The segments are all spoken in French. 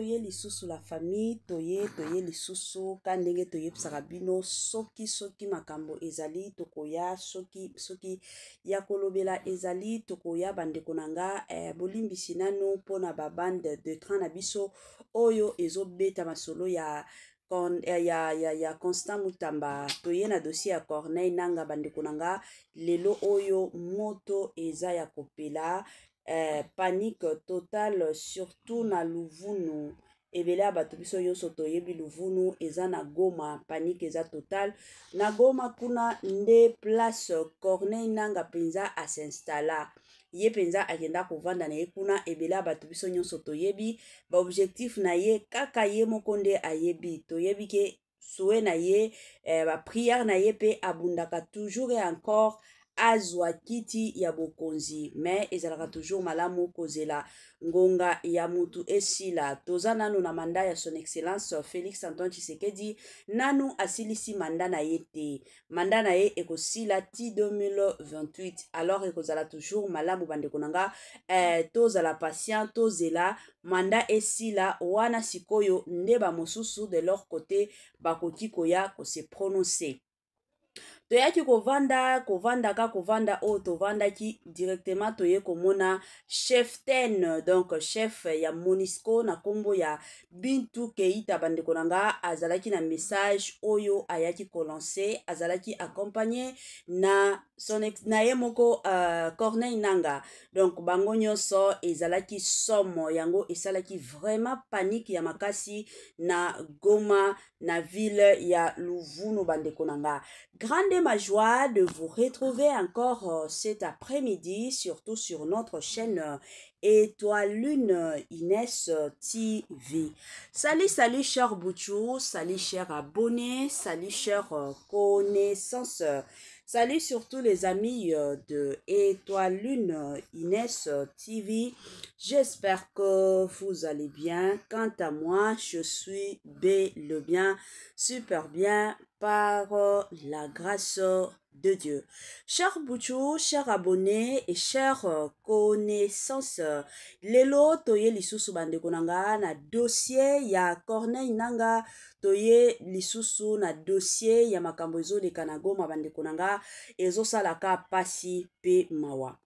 toye lisusu la famille toye lisusu kandenge toye psarabino soki makambo ezali tokoya soki ya kolobela ezali tokoya bandeko nanga bolimbisi nanu pona ba bande de train na biso oyo ezobeta masolo ya Constant Mutamba toye na dossier ya Corneille Nanga bandeko nanga lelo oyo moto eza ya kopela panique totale surtout na Luvunu ebele abato biso nyonso toyebi Luvunu eza na Goma panique eza totale na Goma kuna nde place Corneille Nanga penza a s'installa ye penza agenda kovanda na ye kuna ebele abato biso nyonso toyebi ba objectif na ye kaka ye moko nde ayebi toyebi ke souhait na ye ba prière na ye pe abundaka toujours et encore azwa kiti ya bokonzi mais ezalaka toujours malamu kozela ngonga ya mutu esila toza nanu na manda ya son excellence Félix Antoine Tshisekedi nanu asilisi manda na ye te manda na ye ekosila ti 2028 alors ekozala toujours malamu bandeko nanga tozala patient tozela manda esila wana sikoyo nde ba mosusu de leur côté bakoki koya ko se prononcer toyaki kovanda o tovandaki directement toye komona chef ten donc chef ya Monisco na kombo ya Bintu Keita bandeko nanga azalaki na message oyo ayaki kolancer azalaki accompagné na son ex na ye moko Corneille Nanga donc bango nyonso ezalaki somo yango esalaki vraiment panique ya makasi na Goma na ville ya Luvunu bandeko nanga. Grande ma joie de vous retrouver encore cet après-midi, surtout sur notre chaîne Étoile Lune Inès TV. Salut chers Bouchou, salut chers abonnés, salut chers connaissances. Salut surtout les amis de Étoile Lune Inès TV. J'espère que vous allez bien. Quant à moi, je suis bien, super bien par la grâce de Dieu. Chers Bouchou, chers abonnés et chers connaissances, lelo toye lisusu bandeko nanga na dossier ya Corneille Nanga toye lisusu na dossier ya makambo ezoleka na Goma bandeko nanga ezosalaka pasi pe mawa.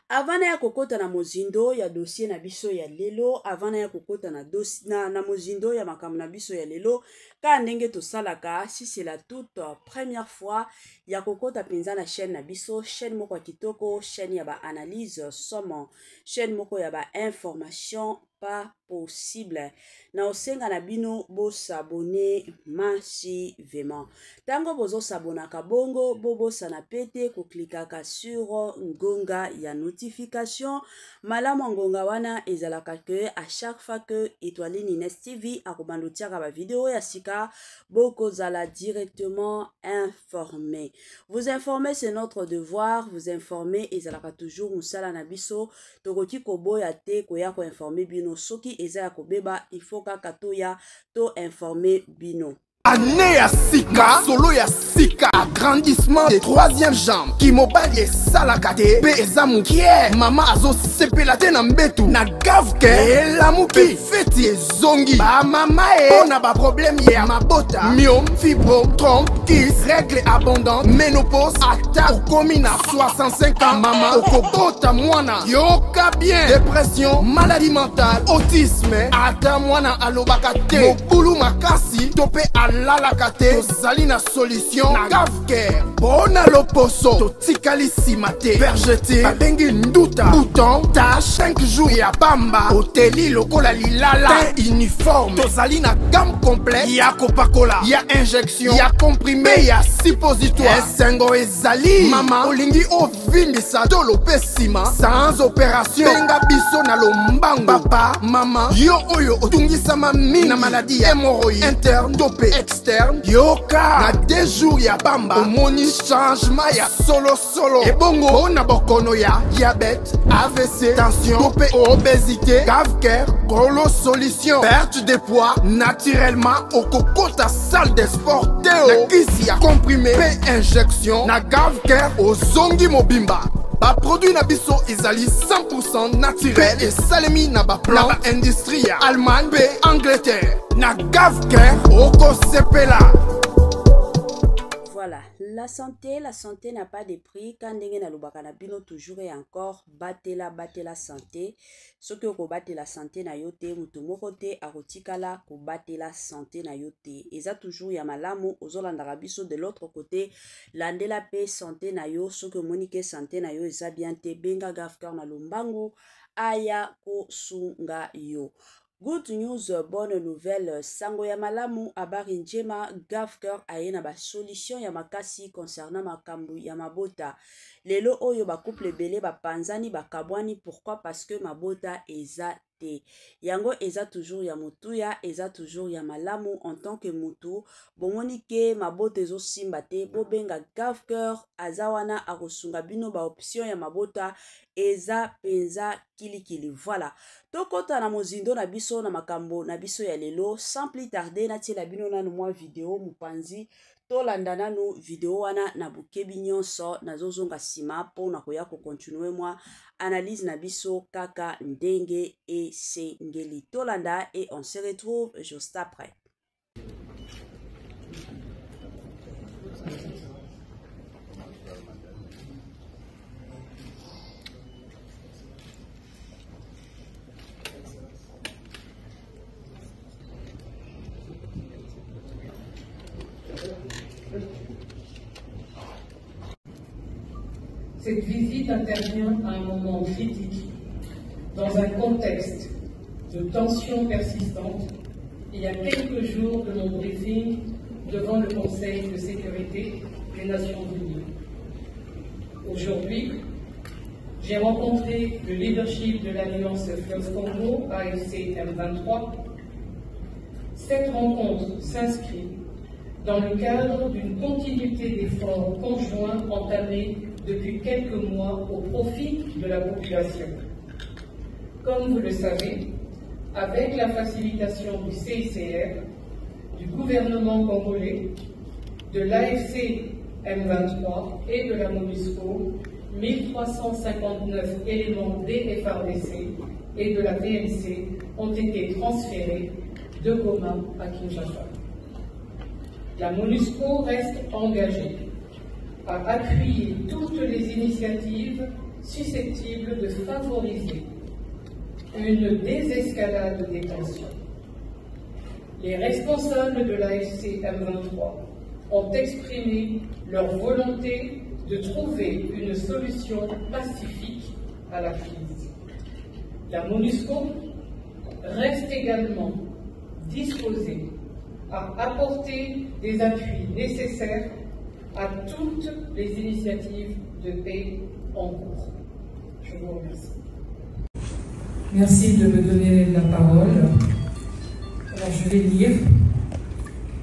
Avant ya kokota na mozindo ya dossier na biso ya lelo, avant ya kokota na dossier na mozindo ya makambo na biso ya lelo, ka ndenge to salaka, si c'est la toute première fois ya kokota penza na chaîne na biso, chaîne moko ya kitoko, chaîne ya ba analyse somo, chaîne moko ya ba information pas possible. Na osenga na bino bo s'abonner massivement. Tango bozo s'abonaka bongo, bobo sana pete ko klikaka sur ngonga ya notification. Malamu ngonga wana ezalaka que à chaque fois que Étoile Lune Inès TV akobando tiaka ba vidéo ya sika, boko zala directement informé. Vous informer c'est notre devoir, vous informer ezalaka toujours musala na biso, tokoki koboya te koya ko informer bino soki eza ya kobeba il faut kaka toya to informer bino. Année ya sika, solo ya sika, agrandissement des troisième jambe, Kimobali et Salakate, pe ezamu kie, mama azo sepelate na mbetu, na gavke, la mupi, feti e zongi, ba mama e, on a ba problème ya mabota, myome, fibrome, trompe, kiss, règle abondante, ménopause, ata, okomi na 65 ans, mama, okobota mwana, yoka bien, dépression, maladie mentale, autisme, ata mwana alobakate, mokulu makasi, tope alalakate, tozali na solution, na gavke, bona loposo, totikali simate, vergete, babengi nduta, bouton, tache, 5 jours ya bamba, oteli lokola lilala, teint uniforme, tozali na gamme complète, ya kopakola, ya injection, ya comprimé, ya suppositoire, esengo ezali, mama, olingi ovindisa, tolo pesima, sans opération, benga biso na lombango, papa, mama, yo oyo otungisama mingi, na maladie, hémorroïde, interne, topé, externe, yoka, na 2 jours ya bamba, omoni changement ya solo, et bongo, on a bokono ya, diabète, AVC, tension, topé, obésité, cave-cœur, gros solution, perte de poids, naturellement, au coco ta salle de sport, théo, na kisi ya comprimé, P injection, na cave-cœur, au zongi mobimba. baproduit na biso ezali 100% naturel et salemi na baplan industrie Allemagne pe Angleterre na Gavker okosepela. Voilà, la santé n'a pas de prix. Quand ndenge na lobaka na bino toujours et encore batela santé. Ce que ko batela santé na yote mutu moko te akotikala ko batela santé na yote. Eza toujours ya malamu ozolanda biso de l'autre côté landela pe santé na yo ce que monique santé na yo eza bien te benga Gavker na lombangu aya ko sunga yo. Good news, bonne nouvelle. Sango ya malamu abari njema Gavker ayena ba solution ya makasi concernant makambu ya mabota. Lelo oyo ba couple belé ba panzani ba kabwani pourquoi parce que mabota eza te. Yango eza toujours ya mutuya, eza toujours ya malamu en tant que mutu. Bomoni ke mabota ezo simba te, bobenga Gavker azawana akosunga bino ba option ya mabota eza penza kilikili. Voilà. Tokota na mozindo na biso na makambo na biso ya lelo sans plus tarder na tiela bino nanu mwa video mupanzi tolanda nanu video wana na bukebi nyonso nazozonga sima po na koya ko continue mwa analyse na biso kaka ndenge e sengeli tolanda et on se retrouve juste après. Cette visite intervient à un moment critique, dans un contexte de tensions persistantes. Il y a quelques jours de mon briefing devant le Conseil de sécurité des Nations Unies. Aujourd'hui, j'ai rencontré le leadership de l'Alliance Fleuve Congo, AFC M23. Cette rencontre s'inscrit dans le cadre d'une continuité d'efforts conjoints entamés depuis quelques mois au profit de la population. Comme vous le savez, avec la facilitation du CICR, du gouvernement congolais, de l'AFC M23 et de la MONUSCO, 1359 éléments des FARDC et de la PNC ont été transférés de Goma à Kinshasa. La MONUSCO reste engagée à appuyer toutes les initiatives susceptibles de favoriser une désescalade des tensions. Les responsables de l'AFC M23 ont exprimé leur volonté de trouver une solution pacifique à la crise. La MONUSCO reste également disposée à apporter des appuis nécessaires à toutes les initiatives de paix en cours. Je vous remercie. Merci de me donner la parole. Alors je vais lire.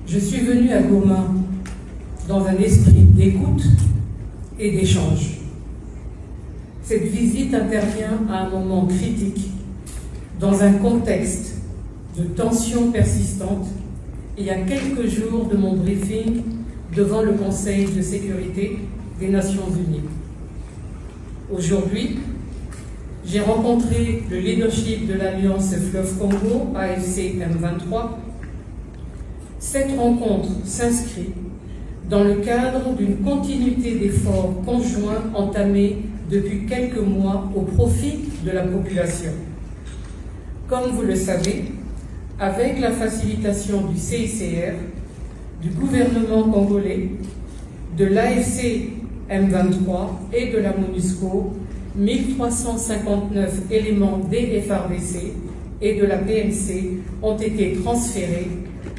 Je suis venue à Goma dans un esprit d'écoute et d'échange. Cette visite intervient à un moment critique, dans un contexte de tensions persistantes. Il y a quelques jours de mon briefing devant le Conseil de sécurité des Nations Unies. Aujourd'hui, j'ai rencontré le leadership de l'Alliance Fleuve Congo, AFC M23. Cette rencontre s'inscrit dans le cadre d'une continuité d'efforts conjoints entamés depuis quelques mois au profit de la population. Comme vous le savez, avec la facilitation du CICR, du gouvernement congolais, de l'AFC M23 et de la MONUSCO, 1359 éléments des FARDC et de la PNC ont été transférés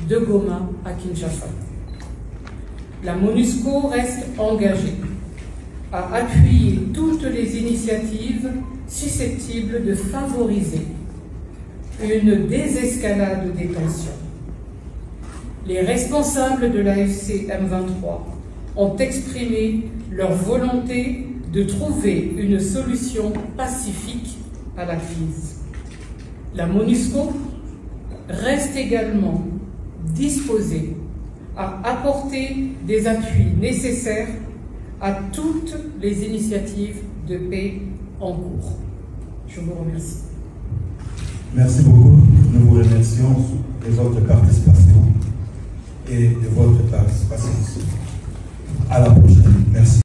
de Goma à Kinshasa. La MONUSCO reste engagée à appuyer toutes les initiatives susceptibles de favoriser une désescalade des tensions. Les responsables de l'AFC M23 ont exprimé leur volonté de trouver une solution pacifique à la crise. La MONUSCO reste également disposée à apporter des appuis nécessaires à toutes les initiatives de paix en cours. Je vous remercie. Merci beaucoup. Nous vous remercions des autres participations et de votre participation. À la prochaine. Merci.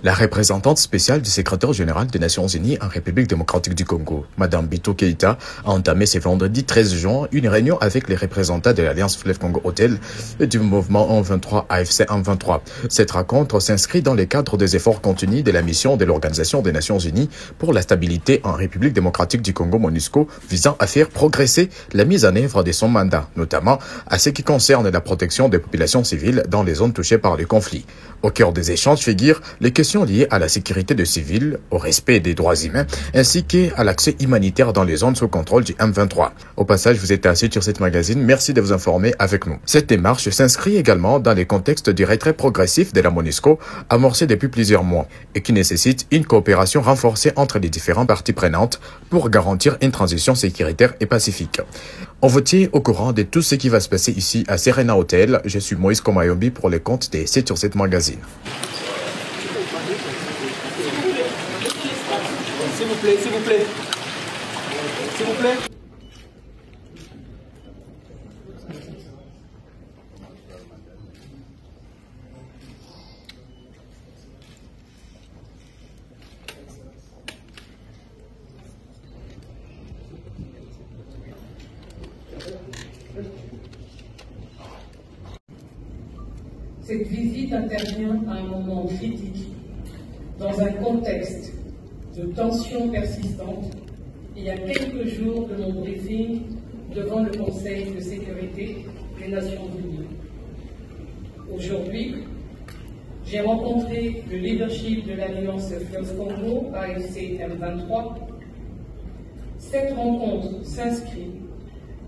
La représentante spéciale du secrétaire général des Nations Unies en République démocratique du Congo, Mme Bintou Keïta, a entamé ce vendredi 13 juin une réunion avec les représentants de l'Alliance Fleuve Congo Hôtel et du mouvement 123 AFC 123. Cette rencontre s'inscrit dans le cadre des efforts contenus de la mission de l'Organisation des Nations Unies pour la stabilité en République démocratique du Congo, MONUSCO, visant à faire progresser la mise en œuvre de son mandat, notamment à ce qui concerne la protection des populations civiles dans les zones touchées par le conflit. Au cœur des échanges figurent les questions liées à la sécurité des civils, au respect des droits humains, ainsi qu'à l'accès humanitaire dans les zones sous contrôle du M23. Au passage, vous êtes assis sur cette magazine, merci de vous informer avec nous. Cette démarche s'inscrit également dans le contexte du retrait progressif de la MONUSCO, amorcé depuis plusieurs mois, et qui nécessite une coopération renforcée entre les différentes parties prenantes pour garantir une transition sécuritaire et pacifique. On vous tient au courant de tout ce qui va se passer ici à Serena Hotel. Je suis Moïse Komayombi pour le compte des 7 sur 7 magazine. S'il vous plaît, s'il vous plaît. S'il vous plaît. Cette visite intervient à un moment critique, dans un contexte de tensions persistantes, il y a quelques jours de mon briefing devant le Conseil de sécurité des Nations Unies. Aujourd'hui, j'ai rencontré le leadership de l'Alliance Fleuve Congo, AFC M23. Cette rencontre s'inscrit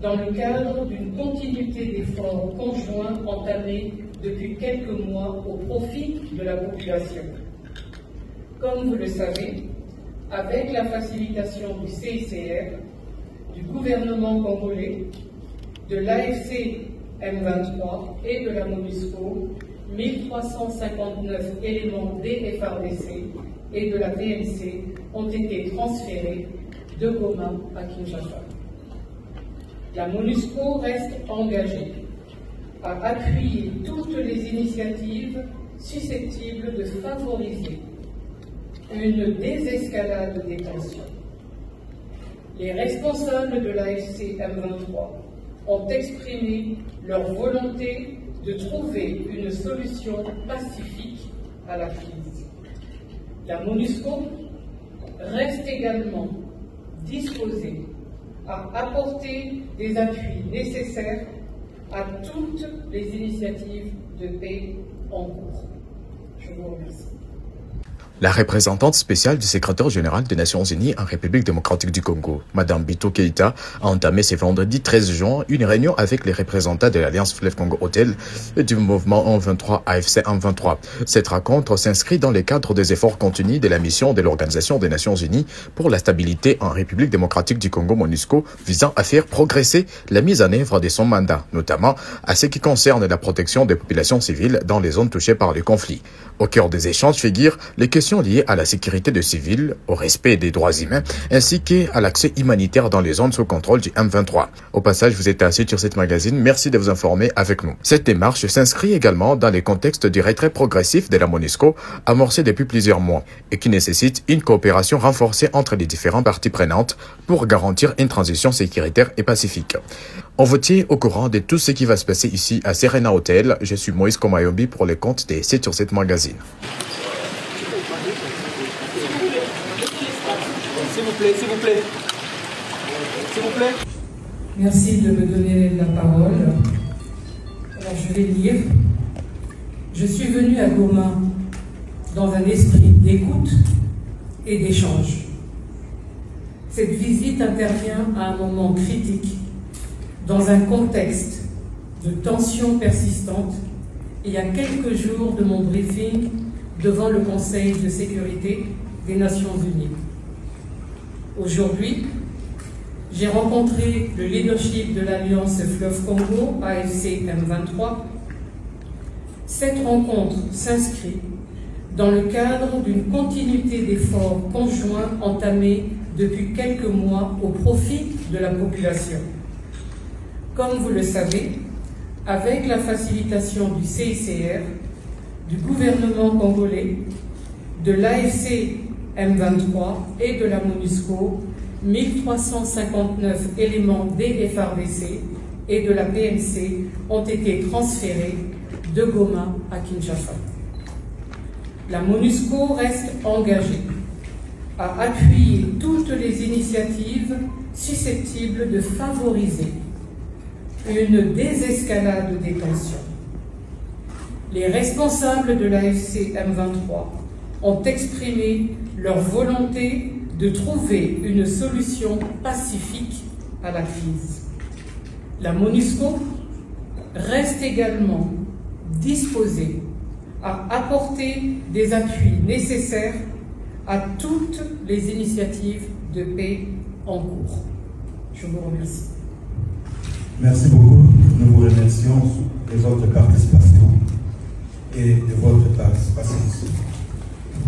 dans le cadre d'une continuité d'efforts conjoints entamés depuis quelques mois au profit de la population. Comme vous le savez, avec la facilitation du CICR, du gouvernement congolais, de l'AFC M23 et de la MONUSCO, 1359 éléments des FARDC et de la PNC ont été transférés de Goma à Kinshasa. La MONUSCO reste engagée à appuyer toutes les initiatives susceptibles de favoriser une désescalade des tensions. Les responsables de l'AFC M23 ont exprimé leur volonté de trouver une solution pacifique à la crise. La MONUSCO reste également disposée à apporter des appuis nécessaires à toutes les initiatives de paix en cours. Je vous remercie. La représentante spéciale du secrétaire général des Nations Unies en République démocratique du Congo, Mme Bintou Keïta, a entamé ce vendredi 13 juin une réunion avec les représentants de l'Alliance Fleuve Congo Hôtel et du mouvement 123 AFC 123. Cette rencontre s'inscrit dans le cadre des efforts contenus de la mission de l'Organisation des Nations Unies pour la stabilité en République démocratique du Congo, MONUSCO, visant à faire progresser la mise en œuvre de son mandat, notamment à ce qui concerne la protection des populations civiles dans les zones touchées par le conflit. Au cœur des échanges figurent les questions liées à la sécurité des civils, au respect des droits humains, ainsi qu'à l'accès humanitaire dans les zones sous contrôle du M23. Au passage, vous êtes assis sur cette magazine, merci de vous informer avec nous. Cette démarche s'inscrit également dans le contexte du retrait progressif de la MONUSCO, amorcé depuis plusieurs mois, et qui nécessite une coopération renforcée entre les différentes parties prenantes pour garantir une transition sécuritaire et pacifique. On vous tient au courant de tout ce qui va se passer ici à Serena Hotel. Je suis Moïse Komayombi pour le compte des 7 sur 7 magazine. S'il vous plaît, s'il vous plaît. S'il vous plaît. Merci de me donner la parole. Alors je vais lire. Je suis venu à Goma dans un esprit d'écoute et d'échange. Cette visite intervient à un moment critique, dans un contexte de tensions persistantes, il y a quelques jours de mon briefing devant le Conseil de sécurité des Nations Unies. Aujourd'hui, j'ai rencontré le leadership de l'Alliance Fleuve Congo, AFC M23. Cette rencontre s'inscrit dans le cadre d'une continuité d'efforts conjoints entamés depuis quelques mois au profit de la population. Comme vous le savez, avec la facilitation du CICR, du gouvernement congolais, de l'AFC M23 et de la MONUSCO, 1359 éléments des FARDC et de la PNC ont été transférés de Goma à Kinshasa. La MONUSCO reste engagée à appuyer toutes les initiatives susceptibles de favoriser une désescalade des tensions. Les responsables de l'AFC M23 ont exprimé leur volonté de trouver une solution pacifique à la crise. La MONUSCO reste également disposée à apporter des appuis nécessaires à toutes les initiatives de paix en cours. Je vous remercie. Merci beaucoup. Nous vous remercions des autres participations et de votre participation.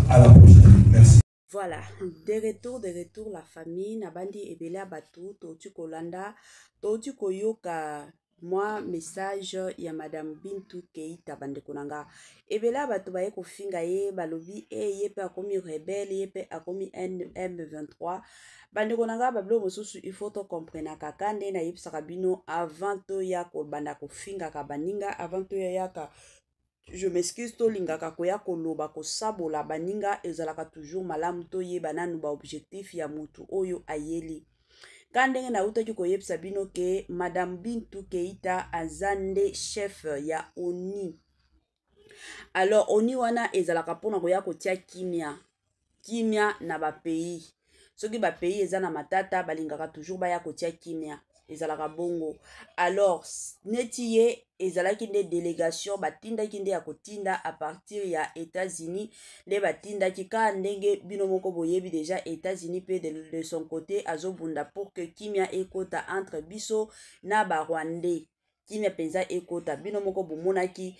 À la prochaine. Merci. Voilà, de retour la famille, Nabandi Ebele Batu, Totu Kolanda, Totu Koyoka, moi, message, ya Madame Bintou Keita Bandekonanga. Ebele Batu Baye Kofinga Ye, Balobi, Yepe Akomi Rebelle, Yepe Akomi M23. Bandekonanga, Bablo Mosusu, il faut to comprendre Kakande na Yip Sarabino avant to Yako Bandako Finga Kabaninga, avant to Yaka. Je m'excuse to lingaka koya koloba ko sabola baninga ezalaka toujours malamu to yebana nuba objectif ya mutu oyo ayeli. Kandenge na utaki koyebisa bino ke Madame Bintou Keita azande chef ya ONI. Alors ONI wana ezalaka pona koya kotia kimia na ba pays. Soki ba pays ezana matata balingaka toujours baya kotia kimia. Ezalaka bongo. Alors netiye ezalaki nde délégation batinda kinde ya kotinda à partir ya États-Unis les batinda ki ka ndenge bino moko boyebi déjà États-Unis pe de son côté azobunda pour que kimia ekota entre biso na ba Rwandais kimia penza ekota bino moko bomonaki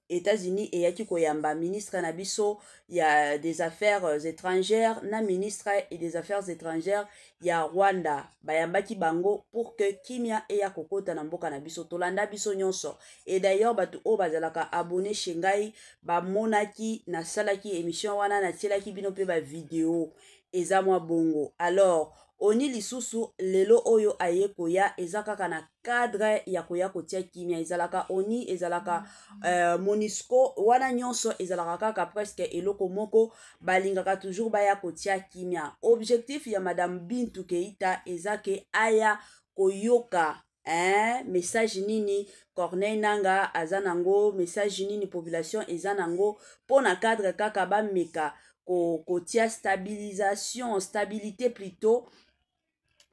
États-Unis et yaki koyamba ministre na biso ya des affaires étrangères na ministre et des affaires étrangères ya Rwanda bayambaki bango pour que kimia eya kokota na mboka na biso tolanda biso nyonso et d'ailleurs batu o bazalaka abonné chez ngai ba monaki na salaki émission wana na tielaki bino pe ba vidéo eza mwa bongo. Alors oni lisusu lelo oyo aye koya ezakaka na cadre ya koya kotia kimia ezalaka oni ezalaka MONUSCO wana nyonso ezalaka kaka presque eloko moko balingaka toujours baya kotia kimia. Objectif ya Madame Bintou Keita ezake aya koyoka message nini Corneille Nanga azanango message nini population ezanango pona cadre kaka ba meka kotia stabilité plutôt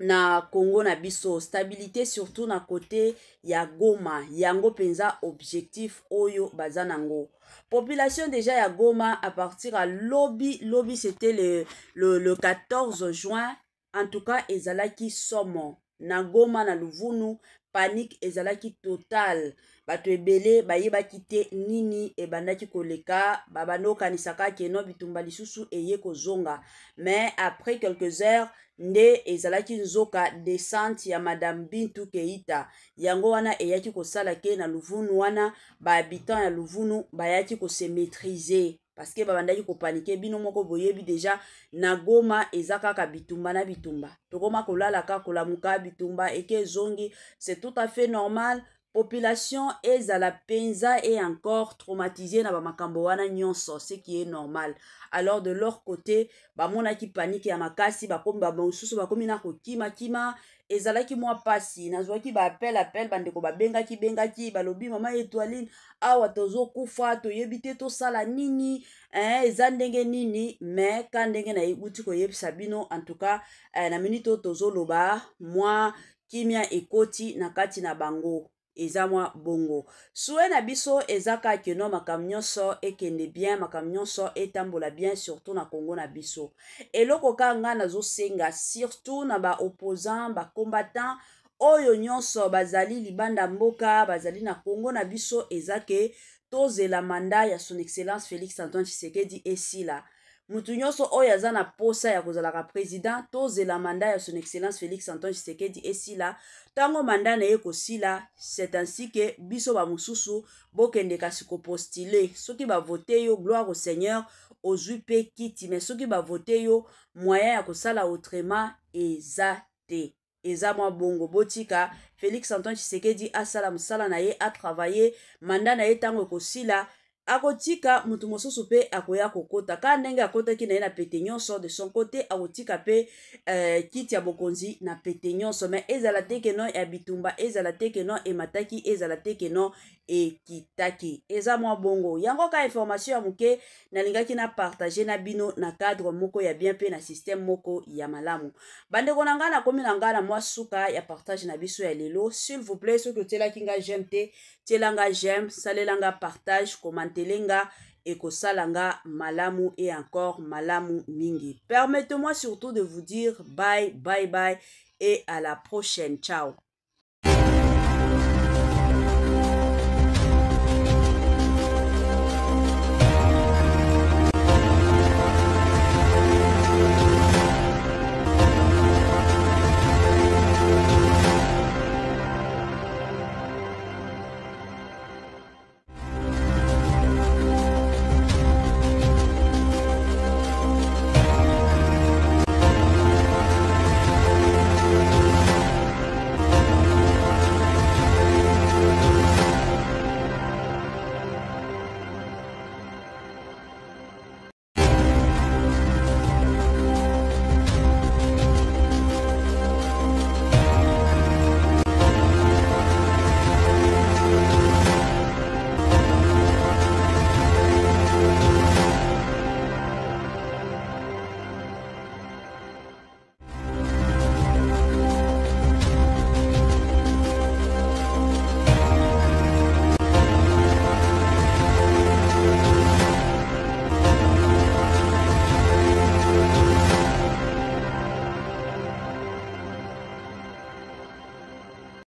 na Congo na biso stabilité surtout na côté ya Goma yango penza objectif oyo bazanango population déjà ya Goma à partir à lobby c'était le 14 juin en tout cas ezalaki somo na Goma na Luvunu panique ezalaki total bato ebele bayebaki te nini ebandaki koleka babano kanisaka keno bitumba lisusu eye kozonga mais après quelques heures nde ezalaki nzoka descente ya Madame Bintou Keita yango wana eyaki kosala ke na Luvunu wana ba habitants ya Luvunu bayaki ko se maîtriser parce que babandaki ko paniquer bino moko boyebi déjà na Goma ezakaka bitumba na bitumba tokoma kolala ka kolamuka bitumba eke zongi c'est tout à fait normal. Population ezala penza et encore traumatisée na ba makambo wana nyonso ce qui est normal. Alors de leur côté ba mona ki panique ya makasi ba komba ba ususu ba komi na kokima kima ezalaki mwa pasi nazwaki ba appel bandeko ba bengaki balobi mama Étoiline awa tozo kufa toyebi te to sala nini eza ndenge nini mais ka ndenge na ikuti koyebisa bino en tout cas na minute tozo loba mwa kimia ekoti na kati na bango eza mwa bongo souhait na biso ezaka keno makam nyonso ekende bien makam nyonso etambola bien surtout na Congo na biso eloko kanga nazo senga surtout na ba opposants ba combattants oyo nyonso bazali libanda mboka bazali na Congo na biso ezake tozela mandat ya son excellence Félix Antoine Tshisekedi esila. Mutu nyonso oyo aza na posa ya kozalaka président tozela mandat ya son excellence Félix Antoine Tshisekedi esila. Tango mandat na ye kosila, c'est ainsi que biso ba mususu bokende kasi ko postuler. Soki ba vote yo gloire au Seigneur ozwi pe kiti, mais soki ba vote yo moyen ya kosala autrement eza te. Eza mwa bongo botika Félix Antoine Tshisekedi asala musala na ye a travailler mandat na ye tango ekosila akotika mutu mosusu pe akoya kokota ka ndenge akotaki na ye na pete nyonso de son côté akotika pe kiti ya bokonzi na pete nyonso mais ezala te keno ya bitumba ezala te keno emataki ezala te keno ekitaki eza mwa bongo yango ka information ya muke nalingaki na partager na bino na cadre moko ya bien pe na système moko ya malamu bandeko na nga na komi na nga na mwa suka ya partage na biso ya lelo s'il vous plaît soki otielaki nga j'aime te tielanga j'aime salelanga partage commentelenga ekosalanga malamu et encore malamu mingi. Permettez-moi surtout de vous dire bye bye bye et à la prochaine. Ciao.